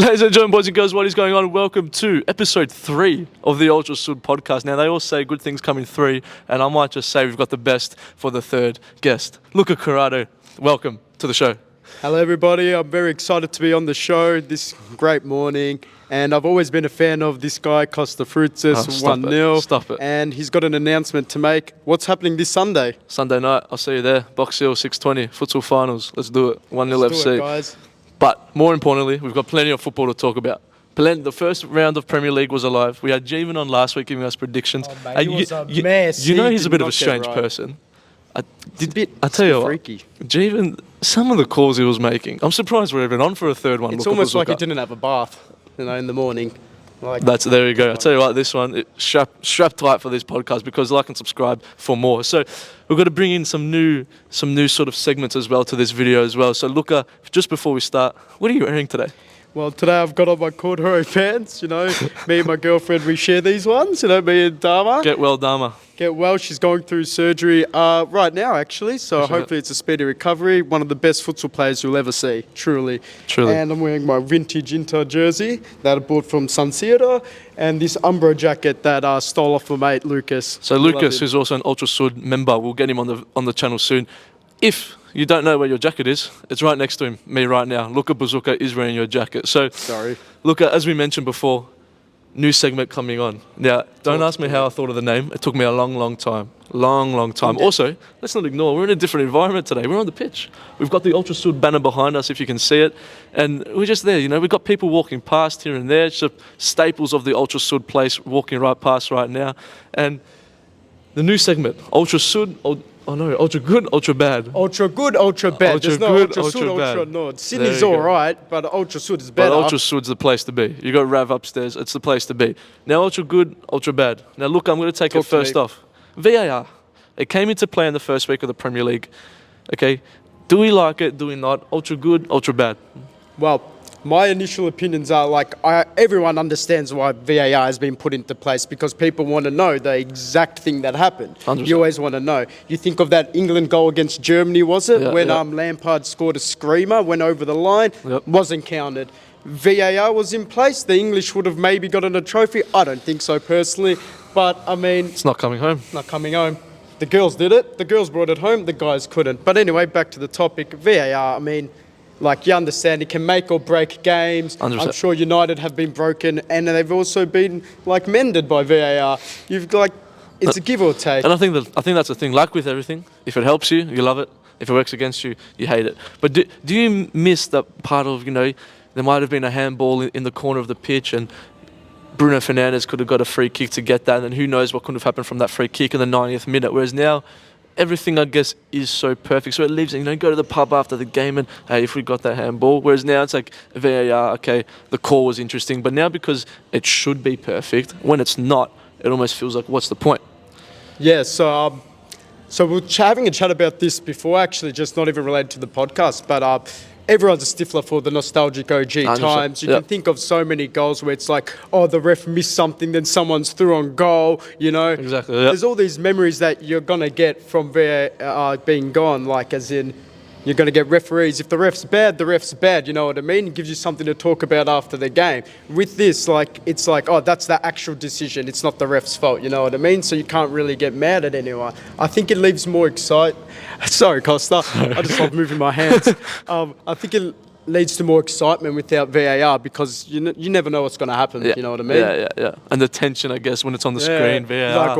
Ladies and gentlemen, boys and girls, what is going on? Welcome to episode 3 of the Ultra Sud podcast. Now, they all say good things come in 3, and I might just say we've got the best for the third guest. Luca Corrado, welcome to the show. Hello, everybody. I'm very excited to be on the show this great morning. And I've always been a fan of this guy, Kosta, 1-0. Stop it. And he's got an announcement to make. What's happening this Sunday? Sunday night, I'll see you there. Box Hill, 6:20, futsal finals. Let's do it. 1-0 Let's FC. do it, guys. But more importantly, we've got plenty of football to talk about. The first round of Premier League was alive. We had Jeevan on last week giving us predictions. Oh, mate, he was a mess. You know He he's a did bit of not a get strange right. person. I It's tell a you bit what, freaky. Jeevan, some of the calls he was making, I'm surprised we're even on for a third one. It's Luka almost like he Bazooka. didn't have a bath, in the morning. There you go. I tell you what, this one, strap tight for this podcast because like and subscribe for more. So we've got to bring in some new sort of segments as well to this video as well. So Luca, just before we start, what are you wearing today? Well, today I've got on my corduroy pants, Me and my girlfriend, we share these ones, me and Dama. Get well, Dama. Get well. She's going through surgery right now, actually. So hopefully it's a speedy recovery. One of the best futsal players you'll ever see, truly. And I'm wearing my vintage Inter jersey that I bought from San Siro, and this Umbro jacket that I stole off my mate Lucas. So Lucas, who's also an Ultra Sud member, we'll get him on the channel soon. If you don't know where your jacket is, it's right next to him, me right now. Luca Bazooka is wearing your jacket. So, sorry. Luca, as we mentioned before, new segment coming on. Now, don't ask me how I thought of the name. It took me a long time. Long time. Yeah. Also, let's not ignore, we're in a different environment today. We're on the pitch. We've got the Ultra Sud banner behind us, if you can see it. And we're just there, We've got people walking past here and there. It's just staples of the Ultra Sud place walking right past right now. And the new segment, Ultra Sud... Ultra good, ultra bad. Ultra good, ultra bad. Ultra There's no good, ultra sud, ultra bad. ultra nord. Sydney's all right, but ultra sud is better. But Ultra Sud's the place to be. You got Rav upstairs, it's the place to be. Now, ultra good, ultra bad. Now, look, I'm going to take it first off. VAR. It came into play in the first week of the Premier League. Okay, do we like it? Do we not? Ultra good, ultra bad. Well, my initial opinions are everyone understands why VAR has been put into place because people want to know the exact thing that happened. 100%. You always want to know. You think of that England goal against Germany, was it? Yeah, when yeah. Lampard scored a screamer, went over the line, wasn't counted. VAR was in place. The English would have maybe gotten a trophy. I don't think so personally. But, it's not coming home. Not coming home. The girls did it. The girls brought it home. The guys couldn't. But anyway, back to the topic. VAR, you understand, it can make or break games. 100%. I'm sure United have been broken, and they've also been mended by VAR. It's a give or take. And I think that's the thing. Like with everything, if it helps you, you love it. If it works against you, you hate it. But do you miss that part of there might have been a handball in the corner of the pitch, and Bruno Fernandes could have got a free kick to get that, and then who knows what could have happened from that free kick in the 90th minute. Whereas now, everything, I guess, is so perfect. So it leaves, go to the pub after the game and, hey, if we got that handball. Whereas now it's like, VAR, okay, the call was interesting. But now because it should be perfect, when it's not, it almost feels like, what's the point? Yeah, so we're having a chat about this before, actually, just not even related to the podcast. But everyone's a stiffler for the nostalgic OG 100%. times. You can think of so many goals where it's like, the ref missed something, then someone's through on goal, Exactly, yep. There's all these memories that you're going to get from VAR being gone, as in, you're going to get referees. If the ref's bad, the ref's bad, you know what I mean? It gives you something to talk about after the game. With this, it's that's the actual decision. It's not the ref's fault, you know what I mean? So you can't really get mad at anyone. I think it leaves more Sorry, Kosta. I just love moving my hands. I think it leads to more excitement without VAR because you never know what's going to happen, you know what I mean? Yeah. And the tension, I guess, when it's on the screen, VAR.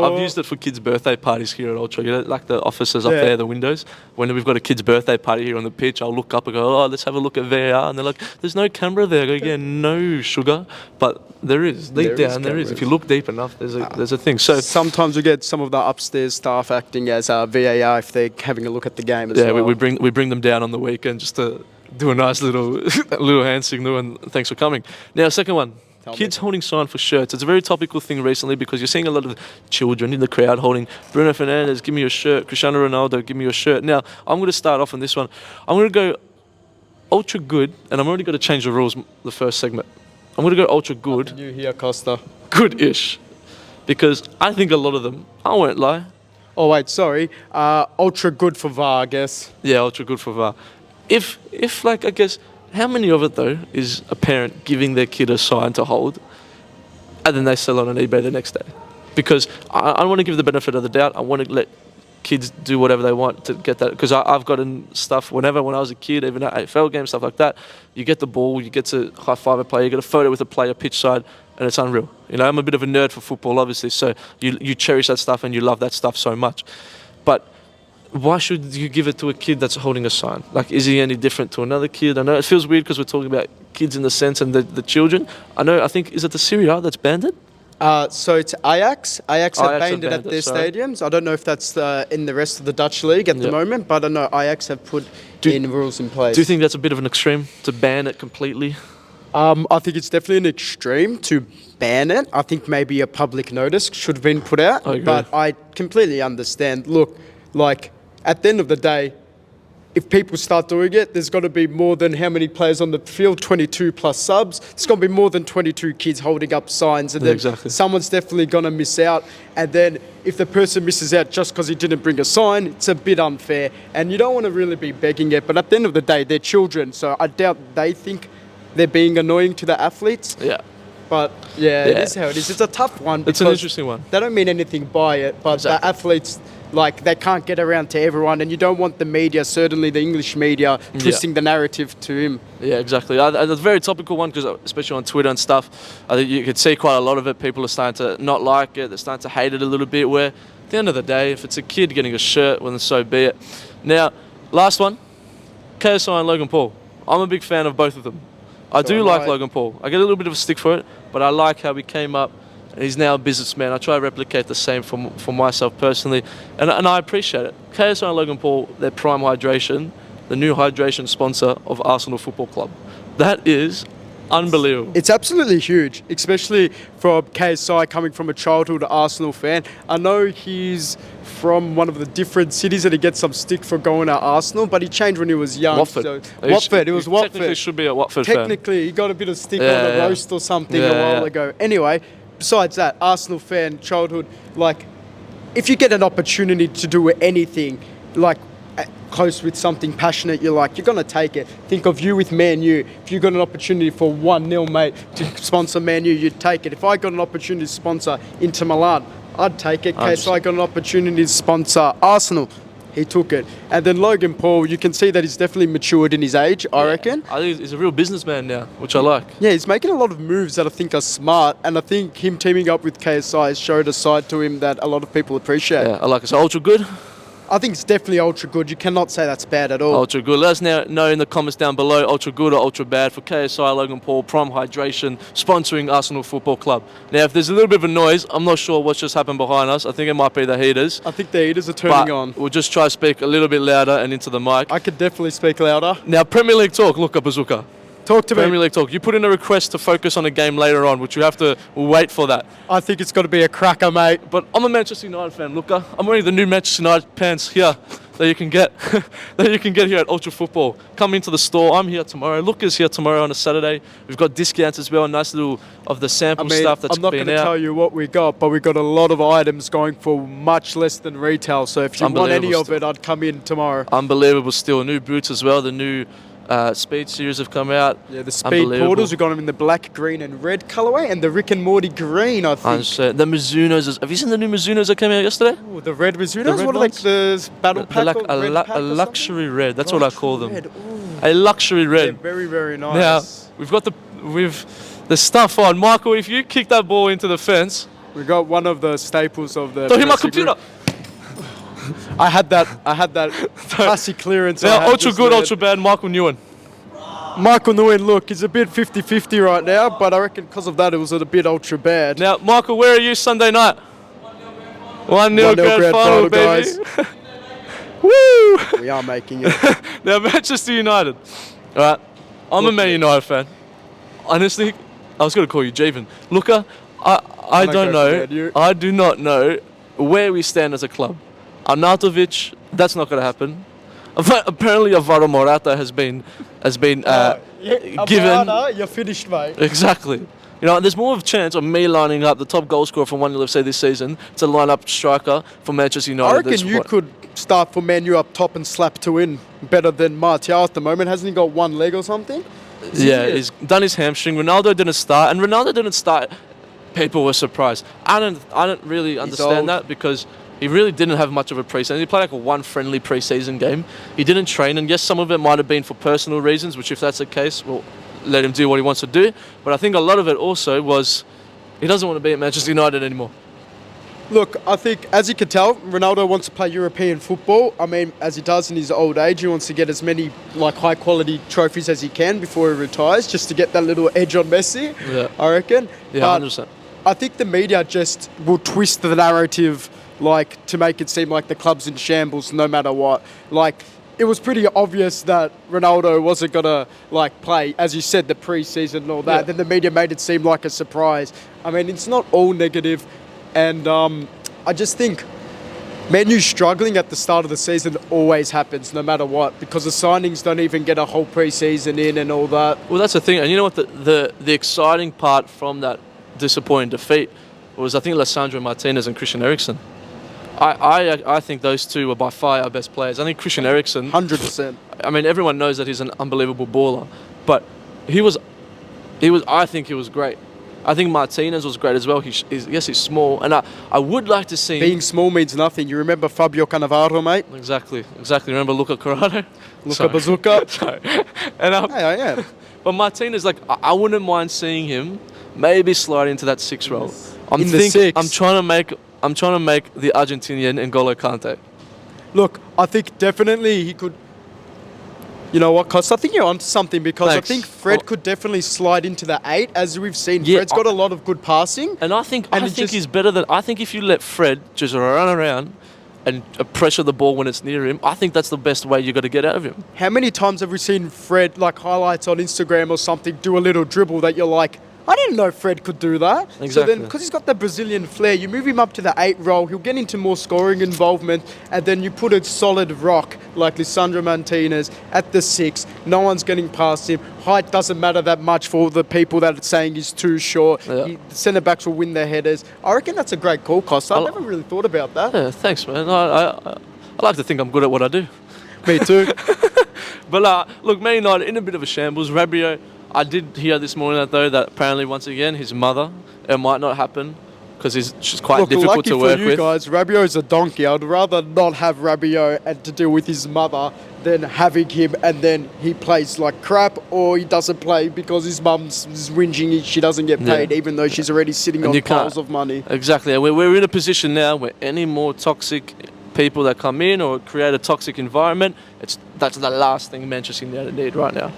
I've used it for kids' birthday parties here at Ultra. Like the offices up there, the windows. When we've got a kid's birthday party here on the pitch, I'll look up and go, let's have a look at VAR. And they're like, there's no camera there. I go, yeah, no, sugar. But there is. Deep down, there is. If you look deep enough, there's a thing. So sometimes we get some of the upstairs staff acting as VAR if they're having a look at the game as well. Yeah, we bring them down on the weekend just to do a nice little hand signal, and thanks for coming. Now, second one, kids holding sign for shirts. It's a very topical thing recently because you're seeing a lot of children in the crowd holding Bruno Fernandes, give me your shirt, Cristiano Ronaldo, give me your shirt. Now, I'm going to start off on this one. I'm going to go ultra good, and I'm already going to change the rules the first segment. I'm going to go ultra good. You here, Kosta. Good-ish. Because I think a lot of them, I won't lie. Oh, wait, sorry. Ultra good for VAR, I guess. Yeah, ultra good for VAR. If I guess, how many of it though is a parent giving their kid a sign to hold, and then they sell it on eBay the next day? Because I want to give the benefit of the doubt. I want to let kids do whatever they want to get that. Because I've gotten stuff when I was a kid, even at AFL games, stuff like that. You get the ball, you get to high five a player, you get a photo with a player pitch side, and it's unreal. You know, I'm a bit of a nerd for football, obviously, so you cherish that stuff and you love that stuff so much. But why should you give it to a kid that's holding a sign? Like, is he any different to another kid? I know it feels weird because we're talking about kids in the sense and the children. I think, is it the Serie A that's banned it? So it's Ajax. Ajax have Ajax banned it at their sorry. stadiums. I don't know if that's in the rest of the Dutch league at the moment, but I know Ajax have put in rules in place. Do you think that's a bit of an extreme to ban it completely? I think it's definitely an extreme to ban it. I think maybe a public notice should have been put out. I agree. But I completely understand. Look, like, at the end of the day, if people start doing it, there's got to be more than how many players on the field, 22 plus subs. There's got to be more than 22 kids holding up signs, and then someone's definitely going to miss out. And then if the person misses out just because he didn't bring a sign, it's a bit unfair. And you don't want to really be begging it. But at the end of the day, they're children, so I doubt they think they're being annoying to the athletes. Yeah. But yeah, it is how it is. It's a tough one. It's an interesting one. They don't mean anything by it, but the athletes, like, they can't get around to everyone, and you don't want the media, certainly the English media, twisting the narrative to him. Yeah, exactly. It's a very topical one because, especially on Twitter and stuff, I think you could see quite a lot of it. People are starting to not like it. They're starting to hate it a little bit. Where at the end of the day, if it's a kid getting a shirt, well, then so be it. Now, last one, Kosta and Logan Paul. I'm a big fan of both of them. I do like Logan Paul. I get a little bit of a stick for it, but I like how he came up. He's now a businessman. I try to replicate the same for myself personally, and I appreciate it. Ksi and Logan Paul, their Prime Hydration, the new hydration sponsor of Arsenal Football Club. That is unbelievable. It's absolutely huge, especially from KSI coming from a childhood Arsenal fan. I know he's from one of the different cities and he gets some stick for going to Arsenal, but he changed when he was young. Watford. So Watford. It was Watford. Technically should be a Watford Technically, fan. He got a bit of stick on a roast or something a while ago. Anyway, besides that, Arsenal fan, childhood, like, if you get an opportunity to do anything, like, close with something passionate, you're going to take it. Think of you with Man U. If you got an opportunity for 1-0, mate, to sponsor Man U, you'd take it. If I got an opportunity to sponsor Inter Milan, I'd take it. KSI I got an opportunity to sponsor Arsenal. He took it. And then Logan Paul, you can see that he's definitely matured in his age, I reckon. I think he's a real businessman now, which I like. Yeah, he's making a lot of moves that I think are smart, and I think him teaming up with KSI has showed a side to him that a lot of people appreciate. Yeah, I like it. So Ultra good? I think it's definitely ultra good. You cannot say that's bad at all. Ultra good. Let us now know in the comments down below, ultra good or ultra bad for KSI, Logan Paul, Prime Hydration, sponsoring Arsenal Football Club. Now, if there's a little bit of a noise, I'm not sure what's just happened behind us. I think it might be the heaters. I think the heaters are turning on. We'll just try to speak a little bit louder and into the mic. I could definitely speak louder. Now, Premier League talk. Look up, Bazooka. Talk to me. Premier League talk. You put in a request to focus on a game later on, which you have to wait for that. I think it's got to be a cracker, mate. But I'm a Manchester United fan, Luca. I'm wearing the new Manchester United pants here that you can get here at Ultra Football. Come into the store. I'm here tomorrow. Luca's here tomorrow on a Saturday. We've got discounts as well. Nice little of the sample stuff that's been out. I'm not going to tell you what we got, but we got a lot of items going for much less than retail. So if you want any of it, I'd come in tomorrow. Unbelievable still. New boots as well. The new Speed series have come out. Yeah, the Speed Portals, we've got them in the black, green and red colourway, and the Rick and Morty green, I think. The Mizunos. Have you seen the new Mizunos that came out yesterday? Ooh, the red Mizunos? What are like the battle pack like or red pack a luxury red. That's what I call them. Red. A luxury red. Yeah, very, very nice. Now, we've got the stuff on. Michael, if you kick that ball into the fence... We got one of the staples of the... Don't hit my computer! I had that classic clearance. Now, ultra good, ultra bad, Michael Nguyen. Michael Nguyen, look, he's a bit 50-50 right now, but I reckon because of that it was a bit ultra bad. Now, Michael, where are you Sunday night? 1-0 grand final, baby. Woo! We are making it. Now, Manchester United. All right, I'm a Man United fan. Honestly, I was going to call you Javen. Luca, I don't know. I do not know where we stand as a club. Arnautovic, that's not going to happen. Apparently, Alvaro Morata has been given. Morata, you're finished, mate. Exactly. You know, there's more of a chance of me lining up the top goal scorer from 1 FC this season to line up striker for Manchester United. I reckon you could start for Man U up top and slap two in better than Martial at the moment. Hasn't he got one leg or something? Yeah, he's done his hamstring. Ronaldo didn't start, and Ronaldo didn't start. People were surprised. I don't really understand old. that because he really didn't have much of a preseason. He played like one friendly preseason game. He didn't train, and yes, some of it might have been for personal reasons. Which, if that's the case, well, let him do what he wants to do. But I think a lot of it also was he doesn't want to be at Manchester United anymore. Look, I think, as you can tell, Ronaldo wants to play European football. I mean, as he does in his old age, he wants to get as many high-quality trophies as he can before he retires, just to get that little edge on Messi, Yeah. I reckon. Yeah, But 100%. I think the media just will twist the narrative, to make it seem like the club's in shambles no matter what. It was pretty obvious that Ronaldo wasn't going to, play, as you said, the pre-season and all that. Yeah. Then the media made it seem like a surprise. I mean, it's not all negative. And I just think Man U struggling at the start of the season always happens, no matter what, because the signings don't even get a whole pre-season in and all that. Well, that's the thing. And you know what? The exciting part from that disappointing defeat was, I think, Lissandro Martinez and Christian Eriksen. I think those two were by far our best players. I think Christian Eriksen, 100%. I mean, everyone knows that he's an unbelievable baller, but I think he was great. I think Martinez was great as well. Yes, he's small, and I would like to see Being small means nothing. You remember Fabio Cannavaro, mate? Exactly. Remember Luca Corrado? Luca Bazooka? Sorry. And Hey, I am. but Martinez, I wouldn't mind seeing him maybe slide into that 6 role. In the six. I'm trying to make the Argentinian N'Golo Kante. Look, I think definitely he could. You know what, Kosta? I think you're onto something because Thanks. I think Fred Oh. could definitely slide into the 8, as we've seen. Yeah, Fred's got a lot of good passing. And I think And it just- he's better than. I think if you let Fred just run around and pressure the ball when it's near him, I think that's the best way you got to get out of him. How many times have we seen Fred, highlights on Instagram or something, do a little dribble that you're like, I didn't know Fred could do that. So Exactly. then, because he's got that Brazilian flair, you move him up to the 8 role, he'll get into more scoring involvement, and then you put a solid rock like Lissandro Martinez at the 6. No one's getting past him. Height doesn't matter that much for the people that are saying he's too short. Yeah. The centre-backs will win their headers. I reckon that's a great call, Costa. I I'll- never really thought about that. Yeah, thanks, man. I like to think I'm good at what I do. Me too. But look, Man United in a bit of a shambles. Rabiot, I did hear this morning that apparently once again his mother, it might not happen because she's quite Look, difficult lucky to work for you with. guys, Rabiot's a donkey. I'd rather not have Rabiot and to deal with his mother than having him and then he plays like crap or he doesn't play because his mum's whinging she doesn't get paid even though she's already sitting And on you can't- piles of money. Exactly. And we're in a position now where any more toxic people that come in or create a toxic environment, that's the last thing Manchester United need right now.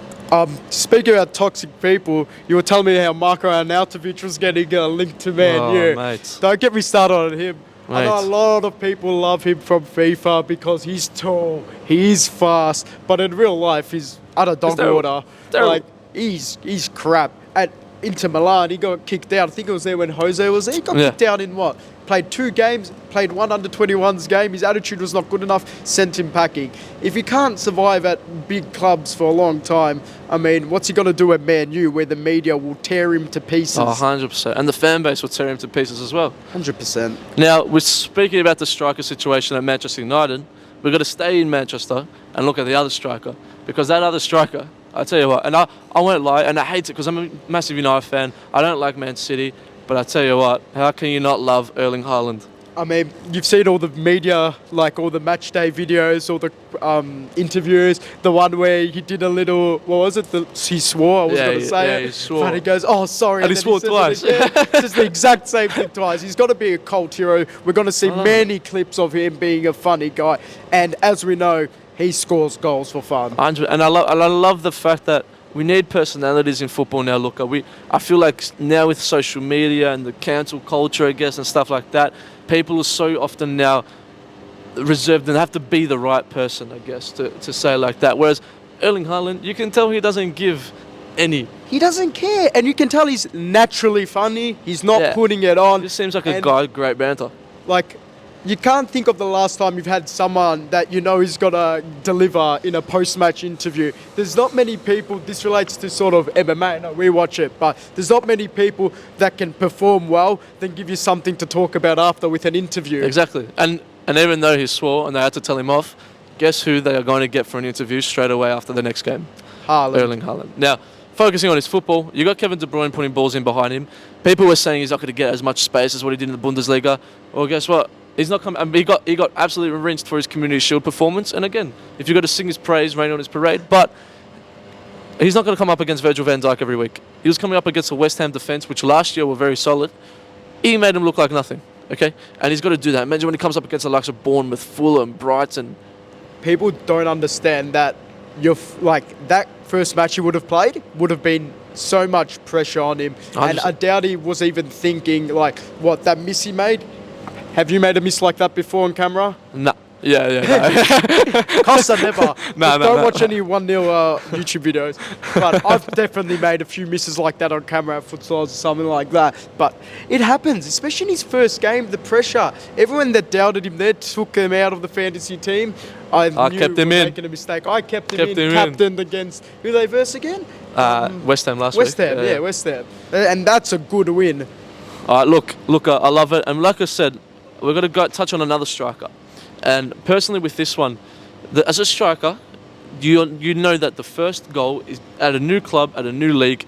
Speaking about toxic people, you were telling me how Marko Arnautovic was getting linked to Man U. Mate. Don't get me started on him. I know a Mate. lot of people love him from FIFA because he's tall, he's fast, but in real life he's utter dog terrible. water. Terrible. He's crap. At Inter Milan, he got kicked out. I think it was there when Jose was there. He got Yeah. kicked out in what? Played 2 games, played 1 under-21s game. His attitude was not good enough, sent him packing. If he can't survive at big clubs for a long time, I mean, what's he going to do at Man U where the media will tear him to pieces? 100%. And the fan base will tear him to pieces as well. 100%. Now, we're speaking about the striker situation at Manchester United. We've got to stay in Manchester and look at the other striker. Because that other striker, I tell you what, and I won't lie, and I hate it because I'm a massive United fan. I don't like Man City, but I tell you what, how can you not love Erling Haaland? I mean, you've seen all the media, all the match day videos, all the interviews. The one where he did a little, what was it? He swore, I was going to say it. he swore. But he goes, oh, sorry. And he then swore says it twice. again. Says the exact same thing twice. He's got to be a cult hero. We're going to see many clips of him being a funny guy. And as we know, he scores goals for fun. And I love the fact that we need personalities in football now, Luca. I feel like now with social media and the cancel culture, I guess, and stuff like that, people are so often now reserved and have to be the right person, I guess, to say like that. Whereas Erling Haaland, you can tell he doesn't give any. He doesn't care. And you can tell he's naturally funny. He's not Yeah. putting it on. He seems like a And, guy, great banter. You can't think of the last time you've had someone that you know is going to deliver in a post-match interview. There's not many people, this relates to sort of MMA, no, we watch it, but there's not many people that can perform well, then give you something to talk about after with an interview. Exactly. And even though he swore and they had to tell him off, guess who they are going to get for an interview straight away after the next game? Haaland. Erling Haaland. Now, focusing on his football. You got Kevin De Bruyne putting balls in behind him. People were saying he's not going to get as much space as what he did in the Bundesliga. Well, guess what? He's not coming. He got absolutely rinsed for his Community Shield performance. And again, if you've got to sing his praise, rain on his parade, but he's not going to come up against Virgil van Dijk every week. He was coming up against the West Ham defence, which last year were very solid. He made him look like nothing. Okay, and he's got to do that. Imagine when he comes up against the likes of Bournemouth, Fulham, Brighton. People don't understand that that first match he would have played would have been so much pressure on him, and I doubt he was even thinking like what that miss he made. Have you made a miss like that before on camera? No. Yeah. No. Costa never. No. Don't watch any 1-0 YouTube videos. But I've definitely made a few misses like that on camera at futsals or something like that. But it happens, especially in his first game, the pressure. Everyone that doubted him there took him out of the fantasy team. I knew kept him we were in. making a mistake. I kept him in, captained against, who they verse again? West Ham last West week. Ham, yeah, West Ham. And that's a good win. Look, I love it. And like I said, we're going to touch on another striker. And personally with this one, as a striker, you know that the first goal is at a new club, at a new league,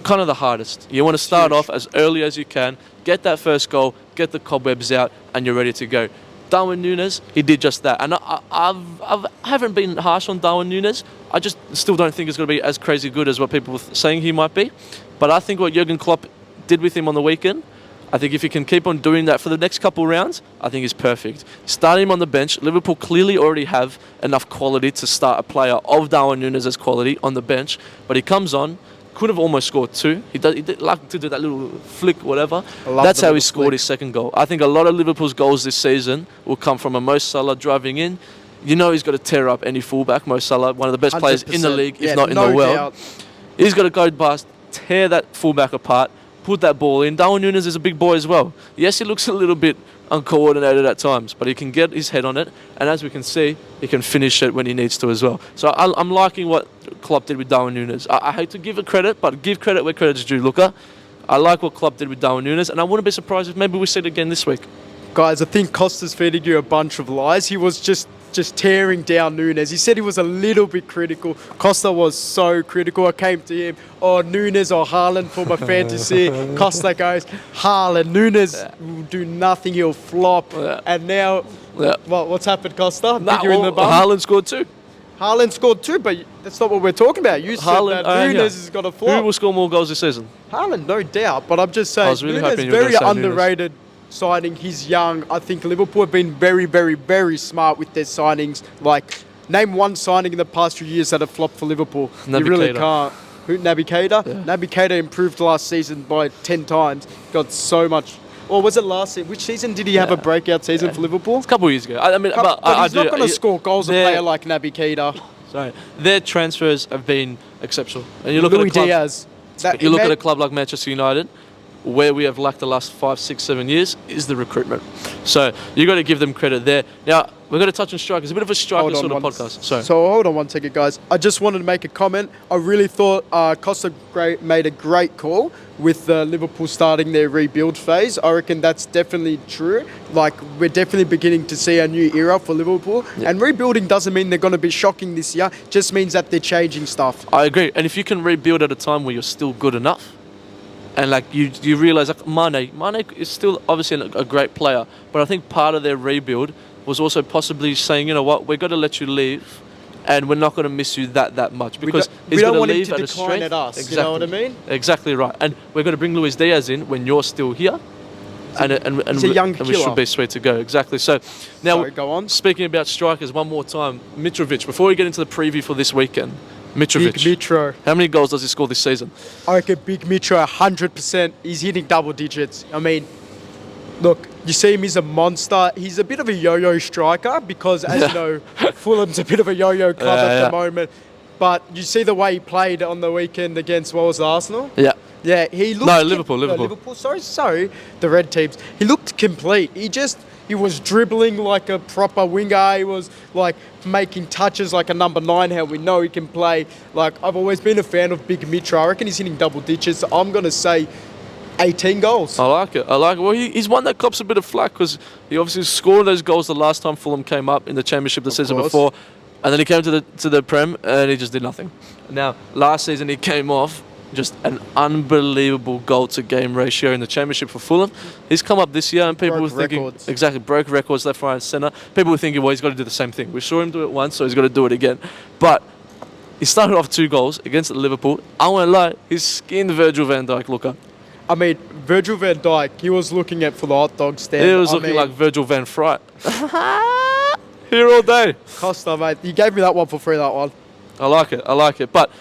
kind of the hardest. You want to start off as early as you can, get that first goal, get the cobwebs out, and you're ready to go. Darwin Núñez, he did just that. And I haven't been harsh on Darwin Núñez. I just still don't think it's going to be as crazy good as what people were saying he might be. But I think what Jurgen Klopp did with him on the weekend, I think if he can keep on doing that for the next couple rounds, I think he's perfect. Starting him on the bench, Liverpool clearly already have enough quality to start a player of Darwin Núñez's quality on the bench. But he comes on, could have almost scored 2. He did like to do that little flick, whatever. That's how he scored his second goal. I think a lot of Liverpool's goals this season will come from a Mo Salah driving in. You know he's got to tear up any fullback. Mo Salah, one of the best players in the league, if not in the world. Doubt. He's got to go past, tear that fullback apart, put that ball in. Darwin Núñez is a big boy as well. Yes, he looks a little bit uncoordinated at times, but he can get his head on it, and as we can see, he can finish it when he needs to as well. So I'm liking what Klopp did with Darwin Núñez. I hate to give it credit, but give credit where credit's due, Luca. I like what Klopp did with Darwin Núñez, and I wouldn't be surprised if maybe we see it again this week. Guys, I think Costa's feeding you a bunch of lies. He was just tearing down Núñez. He said he was a little bit critical. Costa was so critical. I came to him, Núñez or Haaland for my fantasy. Costa goes, Haaland. Núñez will do nothing. He'll flop. And now, what's happened, Costa? Did you in the bum? Haaland scored 2. Haaland scored 2, but that's not what we're talking about. You said that Núñez has got a flop. Who will score more goals this season? Haaland, no doubt. But I'm just saying, really Núñez is very underrated. Signing, he's young. I think Liverpool have been very, very, very smart with their signings. Like, name one signing in the past few years that have flopped for Liverpool. You really can't. Who, Naby Keita? Yeah. Naby Keita improved last season by 10 times. Got so much. Or was it last season? Which season did he have a breakout season for Liverpool? A couple of years ago. I mean, but he's not going to score goals a player like Naby Keita. Sorry, their transfers have been exceptional. And you look Luis Diaz. You look at a club like Manchester United, where we have lacked the last 5, 6, 7 years is the recruitment. So you got to give them credit there. Now we're going to touch on strikers. It's a bit of a striker sort of podcast. So hold on one second, guys. I just wanted to make a comment. I really thought Kosta made a great call with Liverpool starting their rebuild phase. I reckon that's definitely true. Like, we're definitely beginning to see a new era for Liverpool. Yep. And rebuilding doesn't mean they're going to be shocking this year. It just means that they're changing stuff. I agree. And if you can rebuild at a time where you're still good enough, and like you realise, like Mane is still obviously a great player, but I think part of their rebuild was also possibly saying, you know what, we're going to let you leave, and we're not going to miss you that much because we don't want him to decline at us. Exactly. You know what I mean? Exactly right. And we're going to bring Luis Diaz in when you're still here, and he's a young killer. We should be sweet to go. Exactly. So now, sorry, go on. Speaking about strikers, one more time, Mitrovic. Before we get into the preview for this weekend. Mitrovic. Big Mitro. How many goals does he score this season? I reckon Big Mitro, 100%. He's hitting double digits. I mean, look, you see him, he's a monster. He's a bit of a yo-yo striker because, as you know, Fulham's a bit of a yo-yo club at the moment. But you see the way he played on the weekend against, what was it, Arsenal? Yeah. Yeah, he looked... No, Liverpool. Liverpool, sorry, the red teams. He looked complete. He was dribbling like a proper winger. He was like making touches like a number 9. How we know he can play. Like, I've always been a fan of Big Mitro. I reckon he's hitting double digits. So I'm going to say 18 goals. I like it. Well, he's one that cops a bit of flack because he obviously scored those goals the last time Fulham came up in the Championship the season before. And then he came to the Prem and he just did nothing. Now, last season he came off just an unbelievable goal-to-game ratio in the Championship for Fulham. He's come up this year, and people Broke were thinking... records. Exactly, broke records left, right and centre. People were thinking, well, he's got to do the same thing. We saw him do it once, so he's got to do it again. But he started off 2 goals against Liverpool. I won't lie, he skinned Virgil van Dijk, looker. I mean, Virgil van Dijk, he was looking at for the hot dog stand. He was looking like Virgil van Fright. Here all day. Costa, mate. You gave me that one for free, that one. I like it. But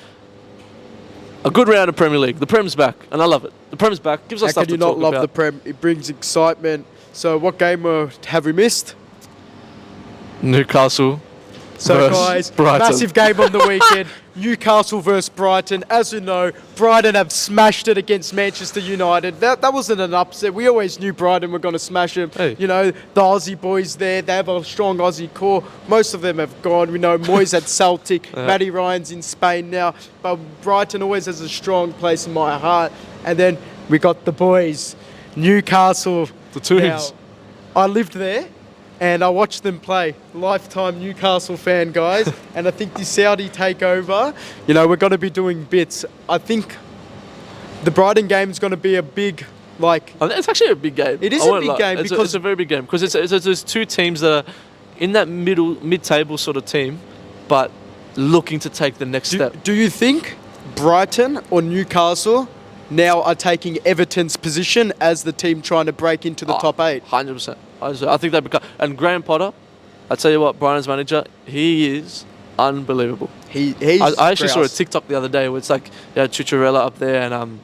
a good round of Premier League. The Prem's back, and I love it. The Prem's back. Gives us How stuff can to you talk not love about. the Prem? It brings excitement. So what game have we missed? Newcastle. So versus guys, Brighton. massive game on the weekend. Newcastle versus Brighton. As you know, Brighton have smashed it against Manchester United. That wasn't an upset. We always knew Brighton were going to smash them. Hey. You know, the Aussie boys there, they have a strong Aussie core. Most of them have gone. We know Moyes at Celtic, Matty Ryan's in Spain now. But Brighton always has a strong place in my heart. And then we got the boys, Newcastle. The Twins. Now, I lived there. And I watched them play. Lifetime Newcastle fan, guys. And I think the Saudi takeover, you know, we're going to be doing bits. I think the Brighton game is going to be a big, like... It's actually a big game. It is I a won't big lie. game It's because... a very big game because there's 2 teams that are in that mid-table sort of team, but looking to take the next step. Do you think Brighton or Newcastle now are taking Everton's position as the team trying to break into the top 8? 100%. I think they become... And Graham Potter, I tell you what, Brighton's manager, he is unbelievable. He's I actually saw a grouse. TikTok the other day where it's like, you know, Chicharella up there and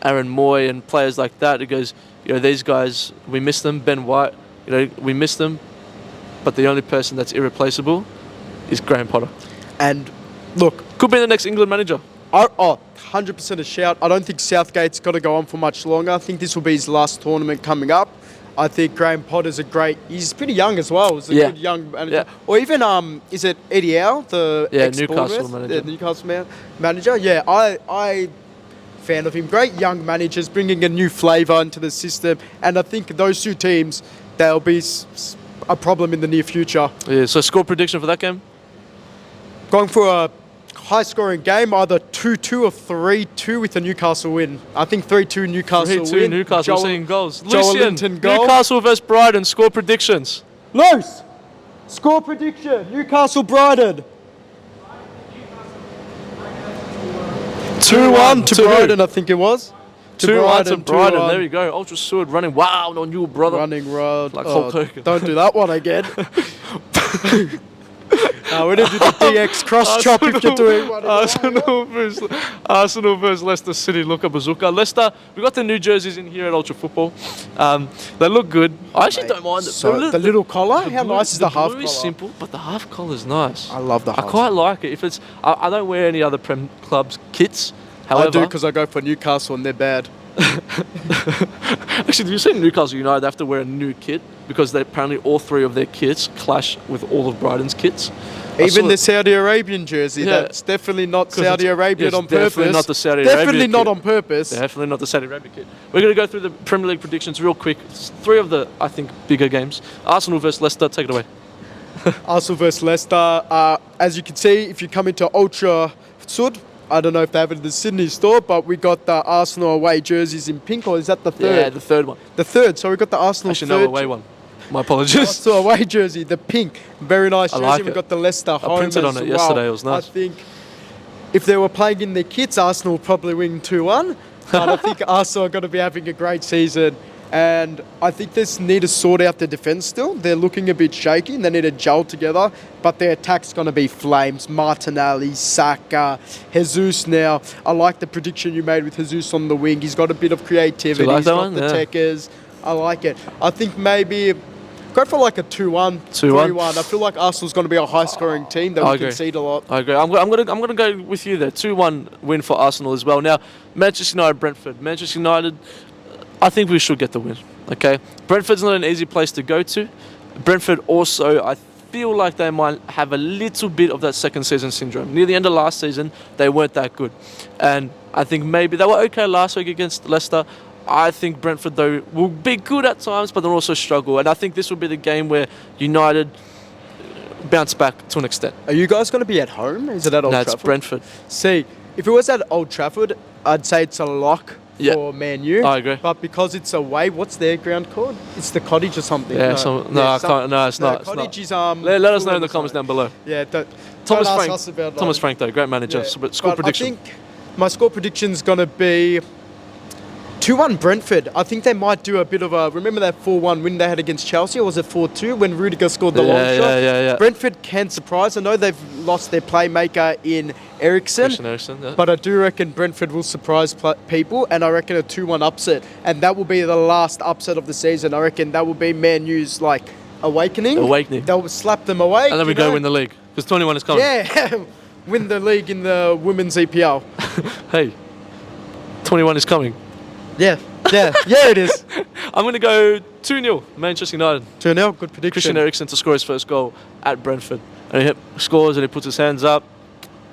Aaron Moy and players like that. It goes, you know, these guys, we miss them. Ben White, you know, we miss them. But the only person that's irreplaceable is Graham Potter. And look, Could be the next England manager. 100% a shout. I don't think Southgate's got to go on for much longer. I think this will be his last tournament coming up. I think Graham Potter's he's pretty young as well. He's a good young manager. Yeah. Or even, is it Eddie Howe, the Newcastle manager. The Newcastle manager. Yeah, I fan of him. Great young managers, bringing a new flavour into the system. And I think those 2 teams, they'll be a problem in the near future. Yeah, so score prediction for that game? Going for a high-scoring game, either 2-2 or 3-2 with a Newcastle win. I think 3-2 Newcastle 3-2 win. Newcastle seeing goals. Joelinton Lucian, goal. Newcastle versus Brighton, score predictions. Los! Score prediction, Newcastle Brighton. 2-1 to Brighton, I think it was. 2-1 to Brighton. 2-1. There you go. Ultra Sud running wild on you, brother. Running road. Like Hulk Hogan. Don't do that one again. We didn't do the DX cross chop if you're doing one. Arsenal versus Leicester City. Look at Bazooka. Leicester, we got the new jerseys in here at Ultra Football. They look good. I actually don't mind it. So the little collar? How nice is the half blue collar? is simple, but the half collar is nice. I love the half. I quite like it. If it's, I don't wear any other Prem clubs kits. However, I do because I go for Newcastle and they're bad. Actually, have you seen Newcastle United? They have to wear a new kit because apparently all 3 of their kits clash with all of Brighton's kits. Even the Saudi Arabian jersey, Yeah. that's definitely not Saudi Arabian on purpose. Definitely not the Saudi Definitely Arabian not kit. on purpose. Definitely not the Saudi Arabia kit. We're going to go through the Premier League predictions real quick. 3 of the, I think, bigger games. Arsenal versus Leicester. Take it away. Arsenal versus Leicester. As you can see, if you come into Ultra Sud, I don't know if they have it in the Sydney store, but we got the Arsenal away jerseys in pink, or is that the third? Yeah, the third one. The third. So we got the Arsenal Actually, third. no, away one. My apologies. Arsenal away jersey, the pink. Very nice I jersey. like We it. got the Leicester home printed on as it well. yesterday. It was nice. I think if they were playing in their kits, Arsenal would probably win 2-1. But I think Arsenal are going to be having a great season. And I think they need to sort out their defence still. They're looking a bit shaky and they need to gel together. But their attack's going to be flames. Martinelli, Saka, Jesus now. I like the prediction you made with Jesus on the wing. He's got a bit of creativity. Do you like He's that got one? the Yeah. techers. I like it. I think maybe go for like a 2-1, 2-1. 3-1. I feel like Arsenal's going to be a high-scoring team. They I will agree. concede a lot. I agree. I'm gonna go with you there. 2-1 win for Arsenal as well. Now, Manchester United, Brentford. Manchester United, I think we should get the win. Okay, Brentford's not an easy place to go to. Brentford also, I feel like they might have a little bit of that second season syndrome. Near the end of last season, they weren't that good, and I think maybe they were okay last week against Leicester. I think Brentford, though, will be good at times, but they'll also struggle. And I think this will be the game where United bounce back to an extent. Are you guys going to be at home? Is it at Old No, Trafford? it's Brentford. See, if it was at Old Trafford, I'd say it's a lock Yeah. for Man U. I agree. But because it's away, what's their ground called? It's the Cottage or something. Yeah, I can't. No, it's not. It's Cottage not. is Let us know in Fulham the or comments down something. below. Yeah, Thomas don't ask Frank. us about Thomas that. Frank, though, great manager. Yeah. But score prediction. I think my score prediction's gonna be 2-1 Brentford. I think they might do a bit of a... Remember that 4-1 win they had against Chelsea, or was it 4-2 when Rudiger scored the long shot? Yeah. Brentford can surprise. I know they've lost their playmaker in Eriksen, Christian Eriksen, yeah. but I do reckon Brentford will surprise people, and I reckon a 2-1 upset. And that will be the last upset of the season. I reckon that will be Man U's, like, awakening. They'll slap them away. And then we go win the league. Because 21 is coming. Yeah, win the league in the women's EPL. Hey, 21 is coming. Yeah, it is. I'm going to go 2-0 Manchester United. 2-0, good prediction. Christian Eriksen to score his first goal at Brentford. And he scores and he puts his hands up,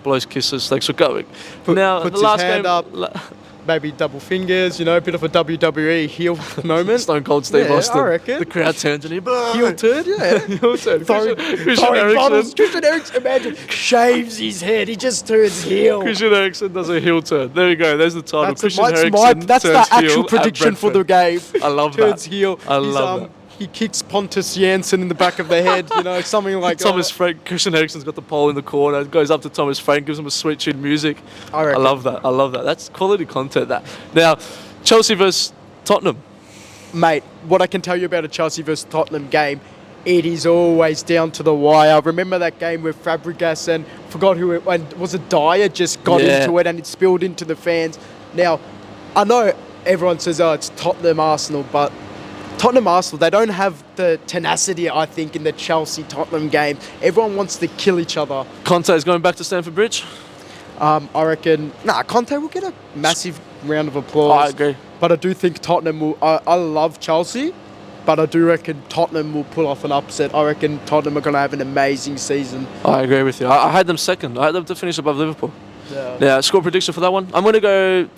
blows kisses, thanks for going. Now, puts the last his hand game, up, maybe double fingers, a bit of a WWE heel moment. Stone Cold Steve Austin. I reckon. The crowd turns and he... Heel turn, yeah. Heel turn. Throwing bottles. Christian Eriksen, imagine, shaves his head. He just turns heel. Christian Eriksen does a heel turn. There we go. There's the title. That's That's the actual prediction for the game. I love turns that. heel. I love that. He kicks Pontus Janssen in the back of the head, something like Thomas Frank, Christian Eriksen's got the pole in the corner, goes up to Thomas Frank, gives him a sweet tune music. I love that. That's quality content, that. Now, Chelsea versus Tottenham. Mate, what I can tell you about a Chelsea versus Tottenham game, it is always down to the wire. Remember that game where Fabregas and was it Dyer just got into it and it spilled into the fans. Now, I know everyone says, it's Tottenham Arsenal, but Tottenham Arsenal, they don't have the tenacity, I think, in the Chelsea-Tottenham game. Everyone wants to kill each other. Conte is going back to Stamford Bridge. I reckon... Conte will get a massive round of applause. I agree. But I do think Tottenham will... I love Chelsea, but I do reckon Tottenham will pull off an upset. I reckon Tottenham are going to have an amazing season. I agree with you. I had them second. I had them to finish above Liverpool. Yeah. Score prediction for that one. I'm going to go...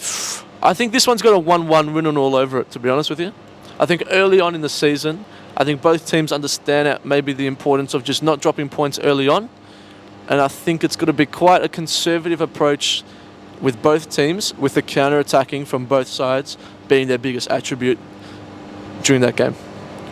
I think this one's got a 1-1 written all over it, to be honest with you. I think early on in the season, I think both teams understand maybe the importance of just not dropping points early on. And I think it's going to be quite a conservative approach with both teams, with the counter-attacking from both sides being their biggest attribute during that game.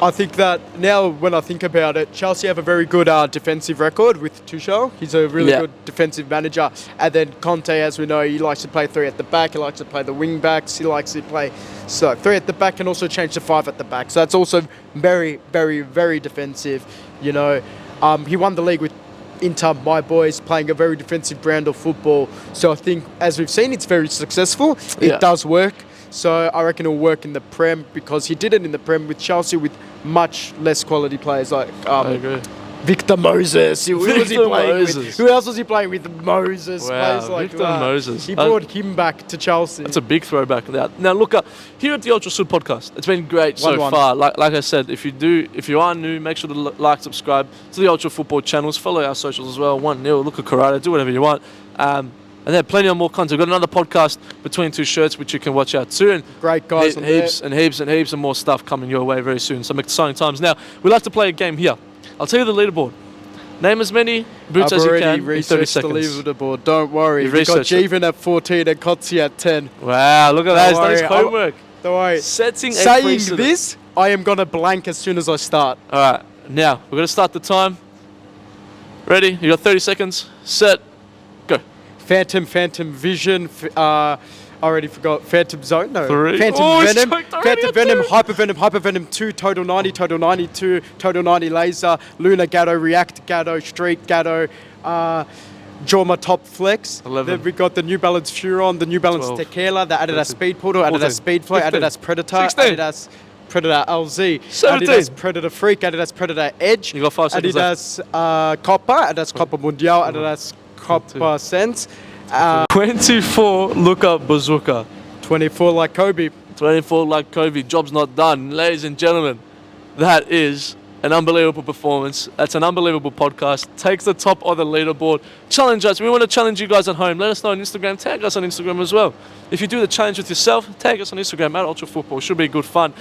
I think that now when I think about it, Chelsea have a very good defensive record with Tuchel. He's a really good defensive manager. And then Conte, as we know, he likes to play 3 at the back. He likes to play the wing backs. He likes to play 3 at the back and also change to 5 at the back. So that's also very, very, very defensive. He won the league with Inter, my boys, playing a very defensive brand of football. So I think, as we've seen, it's very successful. It does work. So I reckon it'll work in the Prem because he did it in the Prem with Chelsea with much less quality players like I agree. Victor Moses. Who was he playing with? Who else was he playing with? Moses. Wow, Victor Moses. He brought him back to Chelsea. That's a big throwback. Now look, here at the Ultra Sud podcast, it's been great so far. Like I said, if you are new, make sure to like, subscribe to the Ultra Football channels, follow our socials as well. 1-0, look at Karate, do whatever you want. And there are plenty of more content. We've got another podcast between two shirts, which you can watch out too. And great guys on heaps and more stuff coming your way very soon. Some exciting times. Now, we like to play a game here. I'll tell you the leaderboard. Name as many boots as you can in 30 seconds. I've already researched the leaderboard. Don't worry. You've got researched Jeevan at 14 and Kotzi at 10. Wow, look at that. He's done his homework. Don't worry. Saying this, I am going to blank as soon as I start. All right. Now, we're going to start the time. Ready? You got 30 seconds. Set. Go. Phantom Vision. I already forgot. Phantom Zone? No. 3. Phantom Venom. Phantom Venom, Hypervenom 2, Total 90, Total 92, Total 90 Laser, Luna Gatto, React Gatto, Street Gatto, Jorma Top Flex. 11. Then we got the New Balance Furon, the New Balance 12. Tequila, the Adidas Speed Portal, Adidas Speed Flow, 15. Adidas Predator, 16. Adidas Predator LZ, 17. Adidas Predator Freak, Adidas Predator Edge, You got 5 seconds Adidas Copper, Adidas Copper Mundial, Adidas Copper Sense, 24 Luka Bazooka. 24 like Kobe. 24 like Kobe. Job's not done. Ladies and gentlemen, that is an unbelievable performance. That's an unbelievable podcast. Takes the top of the leaderboard. Challenge us. We want to challenge you guys at home. Let us know on Instagram. Tag us on Instagram as well. If you do the challenge with yourself, tag us on Instagram at Ultra Football. Should be good fun.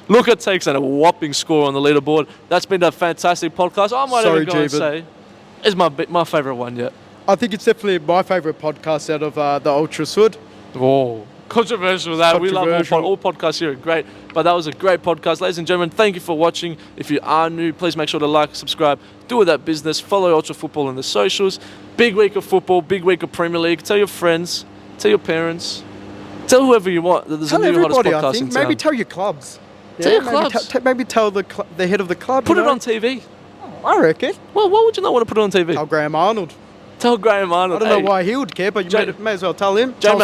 Luka takes a whopping score on the leaderboard. That's been a fantastic podcast. I might even go and say it's my favourite one yet. I think it's definitely my favourite podcast out of the Ultra Sud. Oh, Controversial that. We love Controversial. all podcasts here are great. But that was a great podcast. Ladies and gentlemen, thank you for watching. If you are new, please make sure to like, subscribe, do all that business. Follow Ultra Football on the socials. Big week of football, big week of Premier League. Tell your friends, tell your parents, tell whoever you want that there's Tell a new hottest everybody, I podcast think. in town. Maybe tell your clubs. Tell your maybe clubs. maybe tell the head of the club. Put you it know? on TV. I reckon. Well, why would you not want to put it on TV? Tell Graham Arnold. Tell Graham Arnold. I don't Hey, know why he would care, but you may as well tell him. J-Mac.